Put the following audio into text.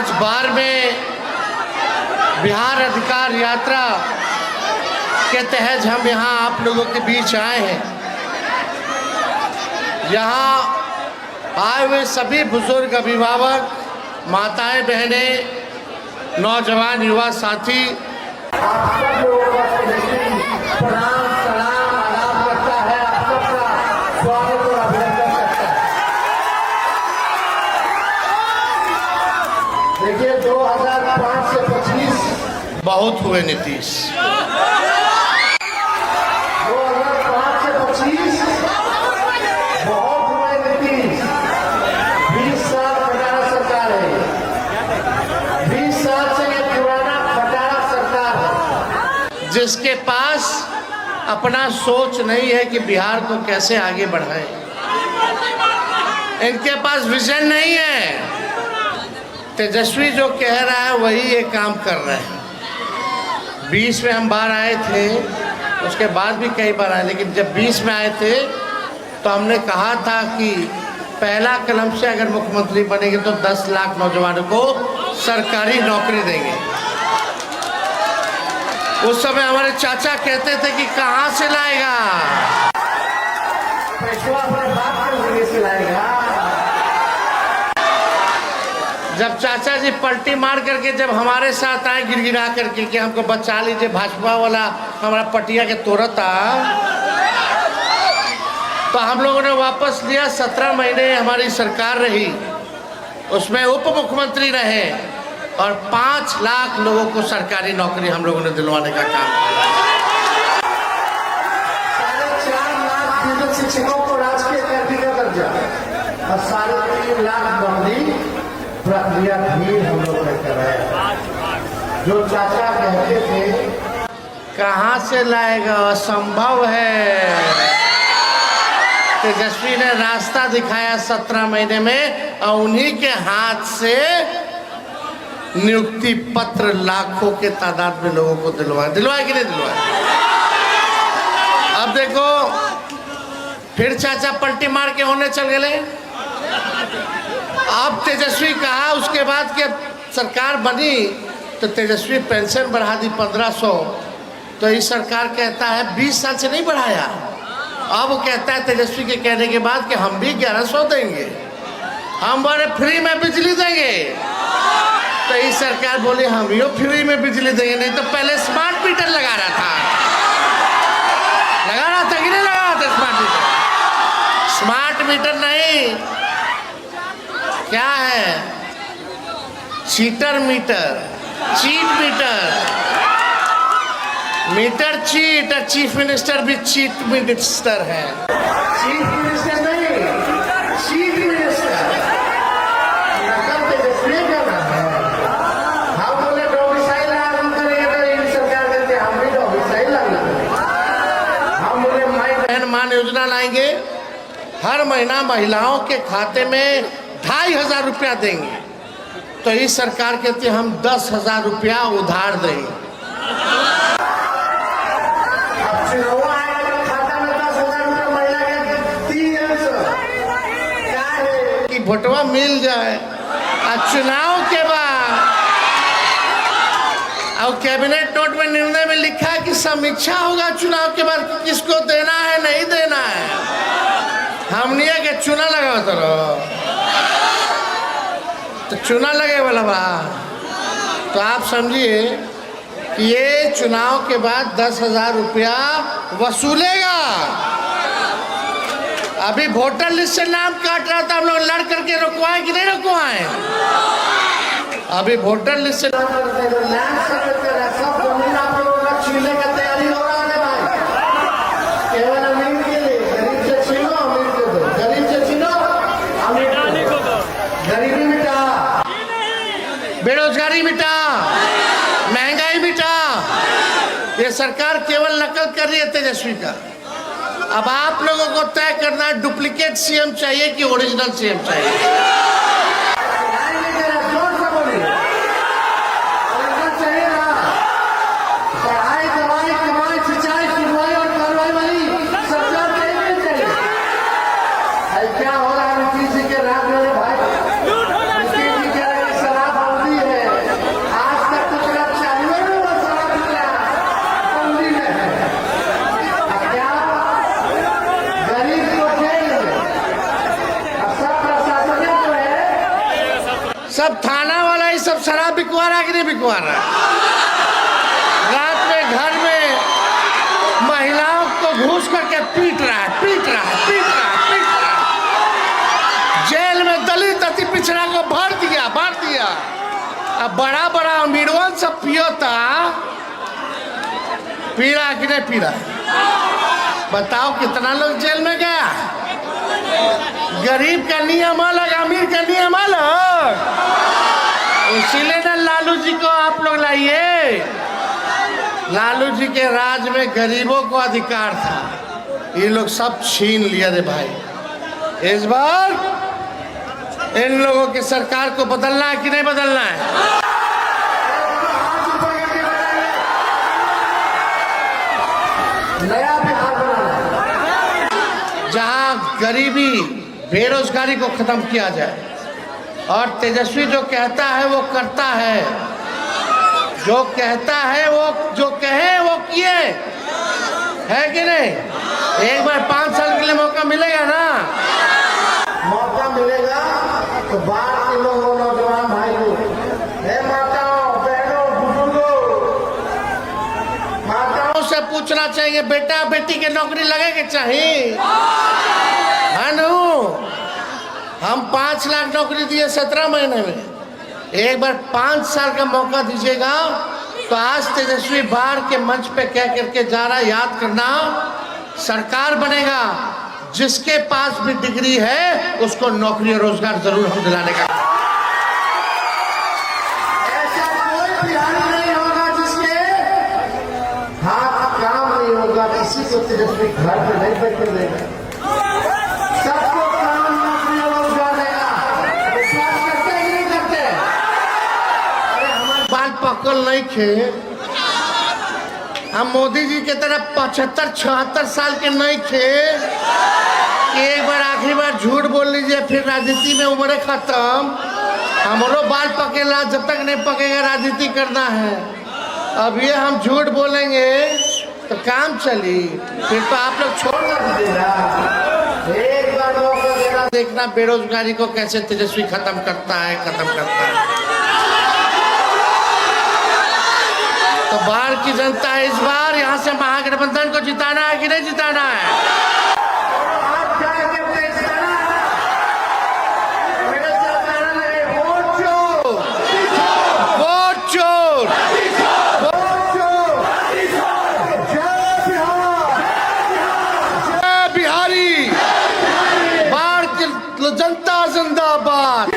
आज बार में बिहार अधिकार यात्रा के तहत हम यहाँ आप लोगों के बीच आए हैं। यहाँ आए हुए सभी बुजुर्ग, अभिभावक, माताएं, बहनें, नौजवान, युवा साथी आप सब लोगों का प्रणाम, सलाम, आदाब करता है। आप सबका स्वागत और अभिनंदन करता है। देखिए 2005 से 25 बहुत हुए नीतीश। 2005 से 25 बहुत हुए नीतीश। 20 साल खटारा सरकार है। 20 साल से ये पुराना खटारा सरकार है, जिसके पास अपना सोच नहीं है कि बिहार को कैसे आगे बढ़ाए। इनके पास विजन नहीं है। तेजस्वी जो कह रहा है वही ये काम कर रहे हैं। 20 में हम बार आए थे, उसके बाद भी कई बार आए, लेकिन जब 20 में आए थे तो हमने कहा था कि पहला कलम से अगर मुख्यमंत्री बनेंगे तो 10 लाख नौजवानों को सरकारी नौकरी देंगे। उस समय हमारे चाचा कहते थे कि कहाँ से लाएगा, पैसा अपने बाप के जरिए से लाएगा। जब चाचा जी पलटी मार करके जब हमारे साथ आए गिड़गिड़ा करके कि हमको बचा लीजिए, भाजपा वाला हमारा पटिया के तोड़ता, तो हम लोगों ने वापस लिया। 17 महीने हमारी सरकार रही, उसमें उप मुख्यमंत्री रहे और 5 लाख लोगों को सरकारी नौकरी हम लोगों ने दिलवाने का काम किया। 4.5 लाख नियोजित शिक्षकों को राजकीय कर्मी का दर्जा और 3.5 लाख नौकरी प्रक्रिया भी हम लोग ने कराया। जो चाचा कहते थे कहाँ से लाएगा, असंभव है। तेजस्वी ने रास्ता दिखाया 17 महीने में और उन्हीं के हाथ से नियुक्ति पत्र लाखों के तादाद में लोगों को दिलवाए कि नहीं दिलवाए। अब देखो फिर चाचा पलटी मार के होने चल गए। अब तेजस्वी कहा उसके बाद के सरकार बनी तो तेजस्वी पेंशन बढ़ा दी 1500। तो इस सरकार कहता है 20 साल से नहीं बढ़ाया। अब वो कहता है तेजस्वी के कहने के बाद कि हम भी 1100 देंगे, हम बड़े फ्री में बिजली देंगे। तो इस सरकार बोली हम भी फ्री में बिजली देंगे। नहीं तो पहले स्मार्ट मीटर लगा रहा था कि नहीं लगा रहा था स्मार्ट मीटर। स्मार्ट मीटर नहीं, क्या है, cheater meter, cheat meter, meter cheat. और चीफ मिनिस्टर भी चीट मिनिस्टर है। चीफ मिनिस्टर नहीं, चीफ मिनिस्टर। नकल तेजस्वी का नाम है। हम बोले डोमिसाइल लागू करेंगे तो इन सरकार कहते हम भी डोमिसाइल लागू करेंगे। हम बोले माई बहन मान योजना लाएंगे, हर महीना महिलाओं के खाते में 2500 रुपया देंगे। तो इस सरकार कहती है हम 10,000 रुपया उधार देंगे। वोटवा मिल जाए और चुनाव के बाद और कैबिनेट नोट में निर्णय में लिखा है कि समीक्षा होगा चुनाव के बाद किसको देना है नहीं देना है। हमने के चुना लगा तो चुना लगे वाला बा। तो आप समझिए कि ये चुनाव के बाद 10,000 रुपया वसूलेगा। अभी वोटर लिस्ट से नाम काट रहा था, हम लोग लड़ करके रुकवाए कि नहीं रुकवाए। अभी वोटर लिस्ट से सब जमीन आप लोगों का छीनने का तैयारी हो रहा है भाई। केवल अमीर के लिए, गरीब से छीनो अमीर को दो, गरीब से छीनो अमीर को दो। गरीबी मिटा, बेरोजगारी मिटा, महंगाई मिटा। ये सरकार केवल नकल कर रही है तेजस्वी का। अब आप लोगों को तय करना है डुप्लीकेट सीएम चाहिए कि ओरिजिनल सीएम चाहिए। क्या हो रहा है नीतीश जी के राज में भाई? नीतीश जी कह रहे हैं शराब बंदी, सब थाना वाला ही सब शराब बिकवा रहा है कि नहीं बिकवा रहा है? रात में घर में महिलाओं को घूस करके पीट रहा है, पीट रहा है, पीट रहा है, पीट रहा है। जेल में दलित अति पिछड़ा को भर दिया, भर दिया। अब बड़ा बड़ा अमीरवन सब पियोता, पीड़ा कि नहीं पीड़ा? बताओ कितना लोग जेल में गया? गरीब का नियम अलग, अमीर का नियम अलग। इसीलिए ना लालू जी को आप लोग लाइए। लालू जी के राज में गरीबों को अधिकार था, ये लोग सब छीन लिया रे भाई। इस बार इन लोगों की सरकार को बदलना है कि नहीं बदलना है? नया बिहार बनाना है, जहां गरीबी बेरोजगारी को खत्म किया जाए और तेजस्वी जो कहता है वो करता है, जो कहता है वो जो कहे वो किए, है कि नहीं? एक बार 5 साल के लिए मौका मिलेगा ना, मौका मिलेगा तो बाहर के लोग, नौजवान भाइयों, माताओं, बहनों, बुजुर्गों, माताओं से पूछना चाहिए बेटा बेटी की नौकरी लगेगी चाहिए, है ना? हम 5 लाख नौकरी दिए 17 महीने में, एक बार 5 साल का मौका दीजिएगा। तो आज तेजस्वी बाहर के मंच पे कह करके जा रहा, याद करना, सरकार बनेगा, जिसके पास भी डिग्री है उसको नौकरी और रोजगार जरूर हम दिलाने का। ऐसा कोई बिहारी नहीं होगा जिसके हाथ काम नहीं होगा, किसी को तेजस्वी घर पे नहीं बैठने देगा, सबको काम नौकरी और रोजगार देगा। विश्वास करते कि नहीं करते? अरे हमारे बाल पकल नहीं खे, हम मोदी जी के तरफ 75-76 साल के नहीं थे कि एक बार आखिरी बार झूठ बोल लीजिए फिर राजनीति में उम्र खत्म। हमारो बाल पकेला, जब तक नहीं पकेगा राजनीति करना है। अब ये हम झूठ बोलेंगे तो काम चली, फिर तो आप लोग छोड़ दीजिएगा। एक बार मौका देना, देखना बेरोजगारी को कैसे तेजस्वी खत्म करता है, खत्म करता है। तो बाहर की जनता इस बार यहाँ से महागठबंधन को जिताना है कि नहीं जिताना है? बिहारी बाहर की जनता जिंदाबाद।